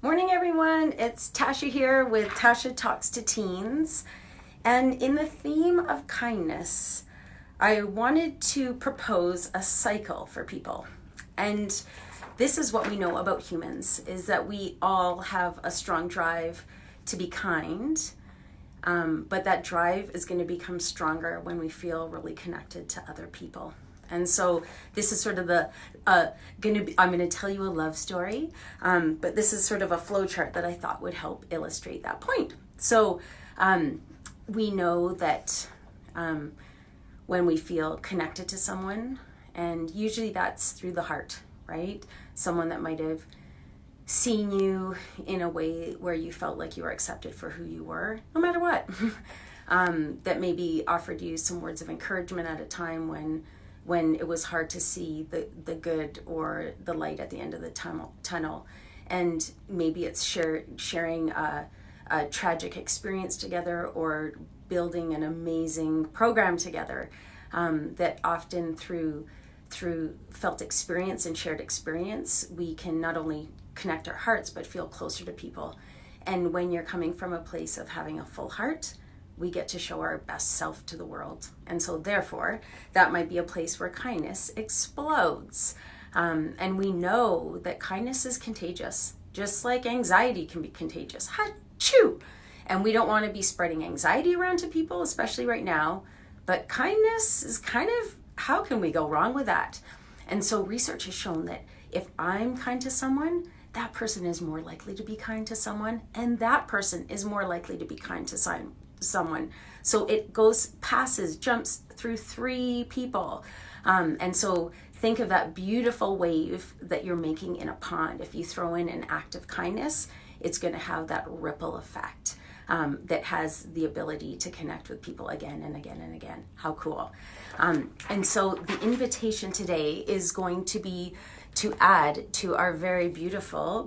Morning, everyone. It's Tasha here with Tasha Talks to Teens. And in the theme of kindness, I wanted to propose a cycle for people. And this is what we know about humans, is that we all have a strong drive to be kind. But that drive is going to become stronger when we feel really connected to other people. And so this is sort of I'm going to tell you a love story, but this is sort of a flow chart that I thought would help illustrate that point. So we know that when we feel connected to someone, and usually that's through the heart, right? Someone that might have seen you in a way where you felt like you were accepted for who you were, no matter what. That maybe offered you some words of encouragement at a time when it was hard to see the good or the light at the end of the tunnel. And maybe it's sharing a tragic experience together, or building an amazing program together, that often through felt experience and shared experience, we can not only connect our hearts but feel closer to people. And when you're coming from a place of having a full heart, we get to show our best self to the world. And so therefore, that might be a place where kindness explodes. And we know that kindness is contagious, just like anxiety can be contagious. Achoo! And we don't want to be spreading anxiety around to people, especially right now. But kindness is kind of, how can we go wrong with that? And so research has shown that if I'm kind to someone, that person is more likely to be kind to someone, and that person is more likely to be kind to someone. So it jumps through three people. And so think of that beautiful wave that you're making in a pond. If you throw in an act of kindness, it's going to have that ripple effect that has the ability to connect with people again and again and again. How cool. And so the invitation today is going to be to add to our very beautiful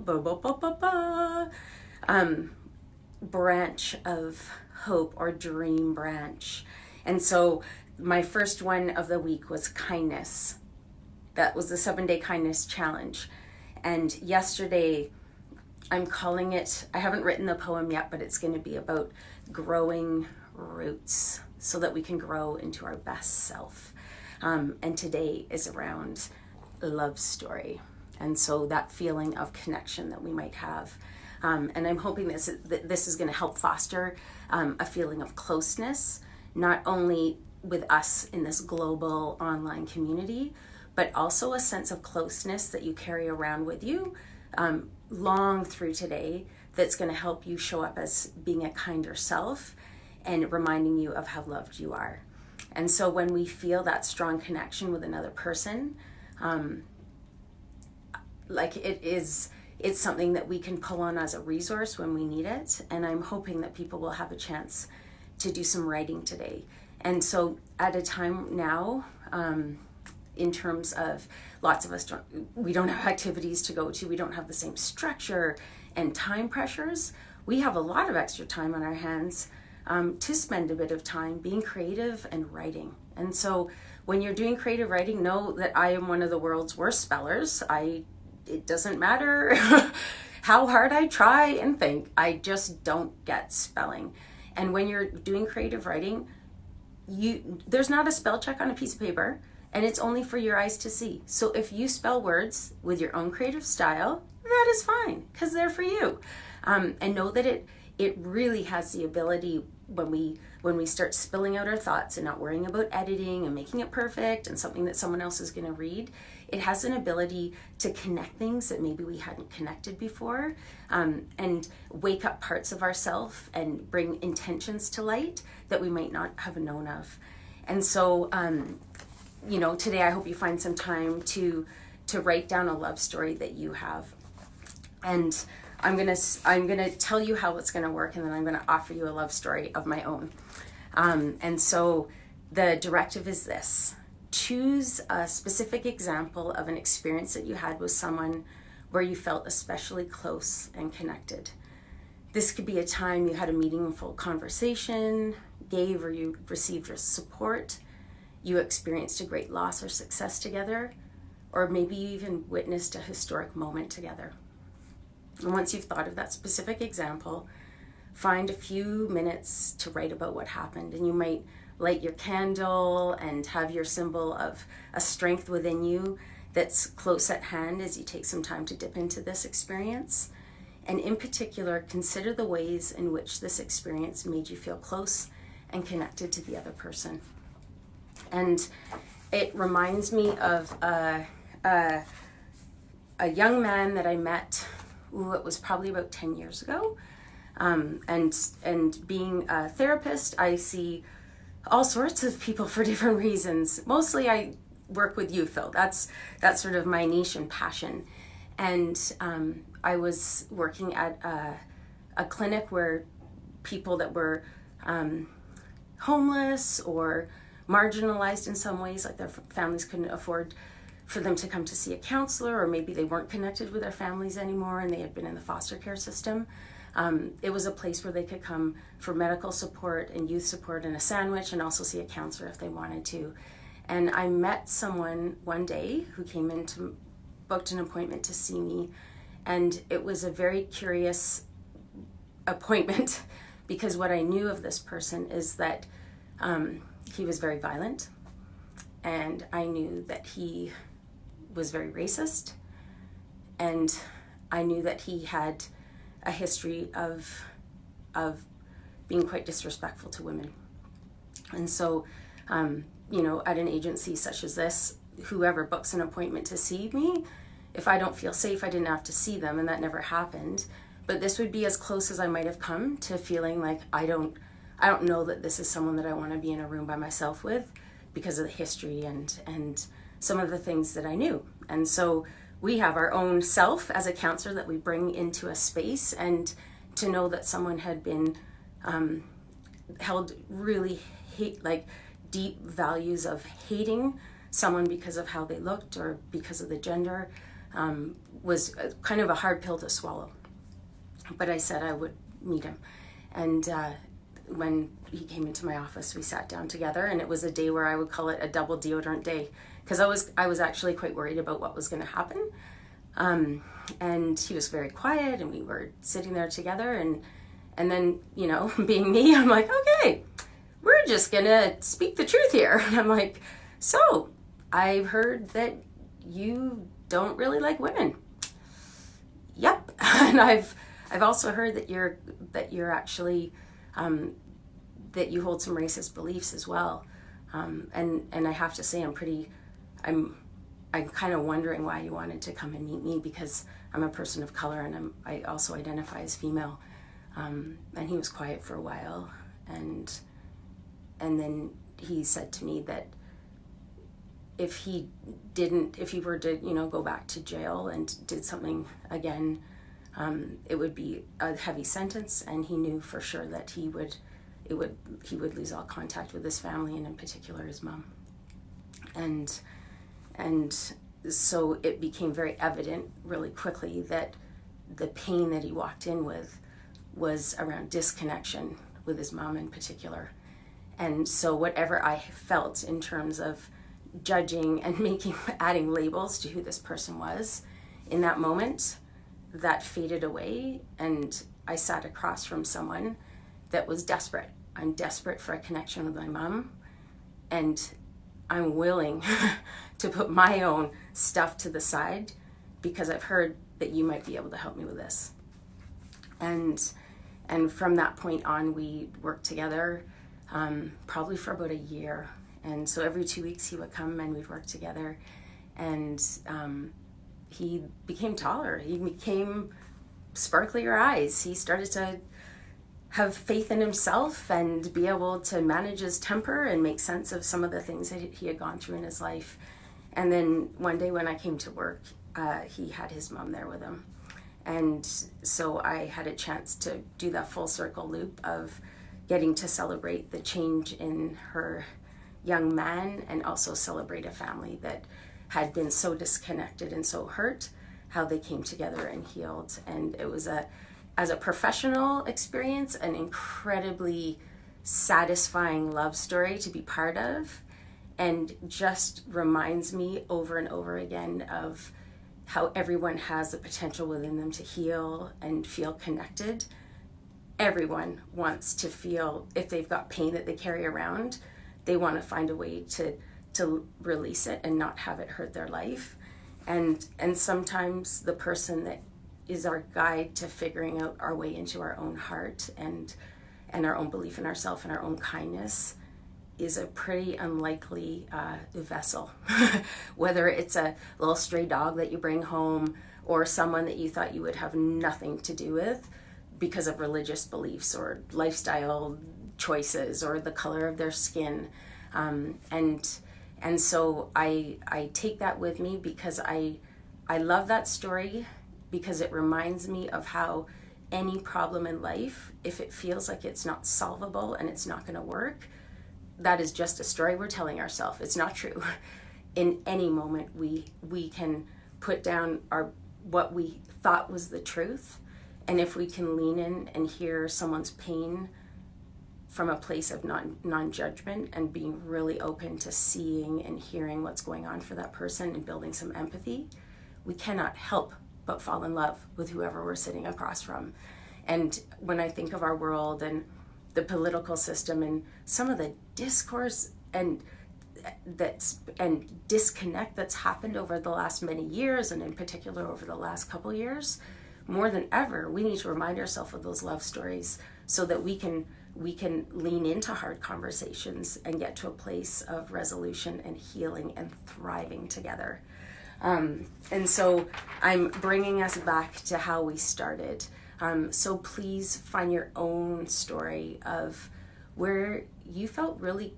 branch of hope, or dream branch. And so my first one of the week was kindness. That was the 7-day kindness challenge. And yesterday, I'm calling it, I haven't written the poem yet, but it's going to be about growing roots so that we can grow into our best self. And today is around love story. And so that feeling of connection that we might have. And I'm hoping this is going to help foster a feeling of closeness, not only with us in this global online community, but also a sense of closeness that you carry around with you long through today, that's going to help you show up as being a kinder self and reminding you of how loved you are. And so when we feel that strong connection with another person, it's something that we can pull on as a resource when we need it. And I'm hoping that people will have a chance to do some writing today. And so at a time now, in terms of lots of us we don't have activities to go to, we don't have the same structure and time pressures. We have a lot of extra time on our hands to spend a bit of time being creative and writing. And so when you're doing creative writing, know that I am one of the world's worst spellers. It doesn't matter how hard I try and think, I just don't get spelling. And when you're doing creative writing, there's not a spell check on a piece of paper, and it's only for your eyes to see. So if you spell words with your own creative style, that is fine, because they're for you. And know that it really has the ability, when we start spilling out our thoughts and not worrying about editing and making it perfect and something that someone else is going to read, it has an ability to connect things that maybe we hadn't connected before, and wake up parts of ourselves and bring intentions to light that we might not have known of. And so, today I hope you find some time to write down a love story that you have. And I'm gonna tell you how it's gonna work, and then I'm gonna offer you a love story of my own. And so the directive is this: choose a specific example of an experience that you had with someone where you felt especially close and connected. This could be a time you had a meaningful conversation, gave or you received your support, you experienced a great loss or success together, or maybe you even witnessed a historic moment together. And once you've thought of that specific example, find a few minutes to write about what happened. And you might light your candle and have your symbol of a strength within you that's close at hand as you take some time to dip into this experience. And in particular, consider the ways in which this experience made you feel close and connected to the other person. And it reminds me of a young man that I met, it was probably about 10 years ago. And being a therapist, I see all sorts of people for different reasons. Mostly I work with youth though. That's sort of my niche and passion. And I was working at a clinic where people that were homeless or marginalized in some ways, like their families couldn't afford for them to come to see a counselor, or maybe they weren't connected with their families anymore and they had been in the foster care system. It was a place where they could come for medical support and youth support and a sandwich, and also see a counselor if they wanted to. And I met someone one day who came in to booked an appointment to see me, and it was a very curious appointment because what I knew of this person is that he was very violent, and I knew that he was very racist, and I knew that he had a history of being quite disrespectful to women. And so, at an agency such as this, whoever books an appointment to see me, if I don't feel safe, I didn't have to see them, and that never happened. But this would be as close as I might have come to feeling like I don't know that this is someone that I want to be in a room by myself with because of the history and some of the things that I knew. And so we have our own self as a counselor that we bring into a space, and to know that someone had been held really deep values of hating someone because of how they looked or because of the gender was kind of a hard pill to swallow. But I said I would meet him. And when he came into my office, we sat down together, and it was a day where I would call it a double deodorant day, because I was actually quite worried about what was going to happen. And he was very quiet, and we were sitting there together, and then, being me, I'm like, okay, we're just going to speak the truth here. And I'm like, so I've heard that you don't really like women. Yep. And I've also heard that you're actually that you hold some racist beliefs as well. And I have to say I'm kind of wondering why you wanted to come and meet me, because I'm a person of color, and I also identify as female. And he was quiet for a while, and then he said to me that if he were to, go back to jail and did something again, it would be a heavy sentence, and he knew for sure that he would lose all contact with his family, and in particular his mom. And so it became very evident really quickly that the pain that he walked in with was around disconnection with his mom in particular. And so whatever I felt in terms of judging and adding labels to who this person was in that moment, that faded away, and I sat across from someone that was desperate. I'm desperate for a connection with my mom, and I'm willing to put my own stuff to the side because I've heard that you might be able to help me with this. And from that point on, we worked together probably for about a year. And so every 2 weeks he would come and we'd work together. And he became taller. He became sparklier eyes. He started to have faith in himself and be able to manage his temper and make sense of some of the things that he had gone through in his life. And then one day when I came to work, he had his mom there with him. And so I had a chance to do that full circle loop of getting to celebrate the change in her young man, and also celebrate a family that had been so disconnected and so hurt, how they came together and healed. And it was as a professional experience, an incredibly satisfying love story to be part of, and just reminds me over and over again of how everyone has the potential within them to heal and feel connected. Everyone wants to feel, if they've got pain that they carry around, they want to find a way to release it and not have it hurt their life. And sometimes the person that is our guide to figuring out our way into our own heart and our own belief in ourselves and our own kindness is a pretty unlikely vessel. Whether it's a little stray dog that you bring home or someone that you thought you would have nothing to do with because of religious beliefs or lifestyle choices or the color of their skin. And so I take that with me because I love that story, because it reminds me of how any problem in life, if it feels like it's not solvable and it's not going to work, that is just a story we're telling ourselves. It's not true. In any moment, we can put down what we thought was the truth, and if we can lean in and hear someone's pain from a place of non-judgment and being really open to seeing and hearing what's going on for that person and building some empathy, we cannot help but fall in love with whoever we're sitting across from. And when I think of our world and the political system and some of the discourse and disconnect that's happened over the last many years, and in particular over the last couple years, more than ever, we need to remind ourselves of those love stories so that we can lean into hard conversations and get to a place of resolution and healing and thriving together. And so I'm bringing us back to how we started. So please find your own story of where you felt really,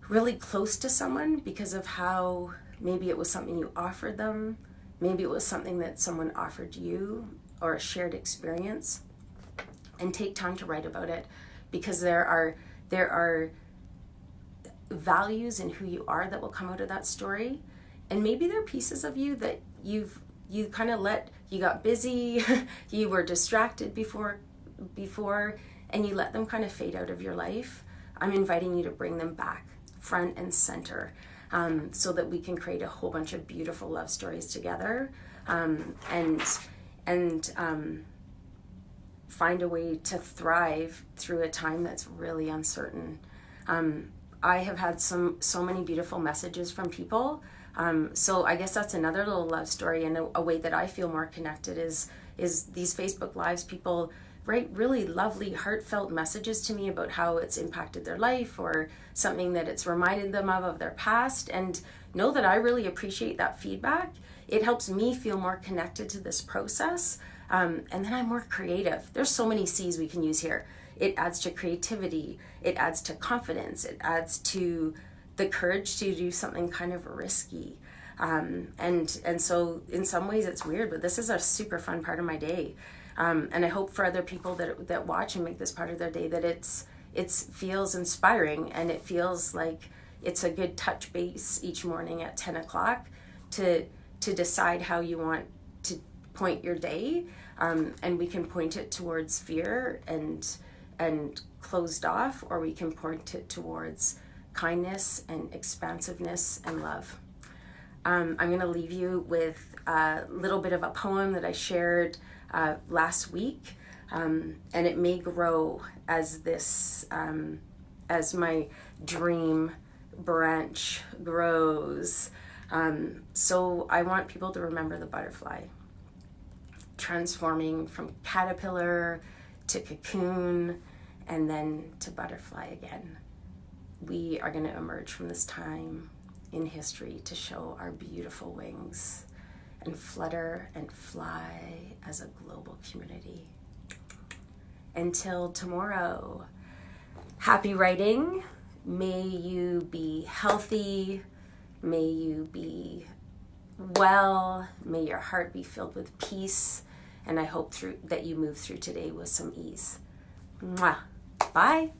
really close to someone because of how maybe it was something you offered them, maybe it was something that someone offered you, or a shared experience. And take time to write about it, because there are values in who you are that will come out of that story. And maybe there are pieces of you that you kind of you got busy, you were distracted before, and you let them kind of fade out of your life. I'm inviting you to bring them back front and center, so that we can create a whole bunch of beautiful love stories together, and find a way to thrive through a time that's really uncertain. I have had so many beautiful messages from people. So I guess that's another little love story, and a way that I feel more connected is these Facebook Lives. People write really lovely, heartfelt messages to me about how it's impacted their life or something that it's reminded them of their past. And know that I really appreciate that feedback. It helps me feel more connected to this process. And then I'm more creative. There's so many C's we can use here. It adds to creativity. It adds to confidence. It adds to the courage to do something kind of risky. And so in some ways it's weird, but this is a super fun part of my day. And I hope for other people that watch and make this part of their day that it feels inspiring, and it feels like it's a good touch base each morning at 10 o'clock to decide how you want to point your day. And we can point it towards fear and closed off, or we can point it towards kindness and expansiveness and love. I'm going to leave you with a little bit of a poem that I shared last week, and it may grow as this, as my dream branch grows. So I want people to remember the butterfly, transforming from caterpillar to cocoon and then to butterfly again. We are going to emerge from this time in history to show our beautiful wings and flutter and fly as a global community. Until tomorrow, happy writing. May you be healthy. May you be well. May your heart be filled with peace. And I hope that you move through today with some ease. Mwah. Bye.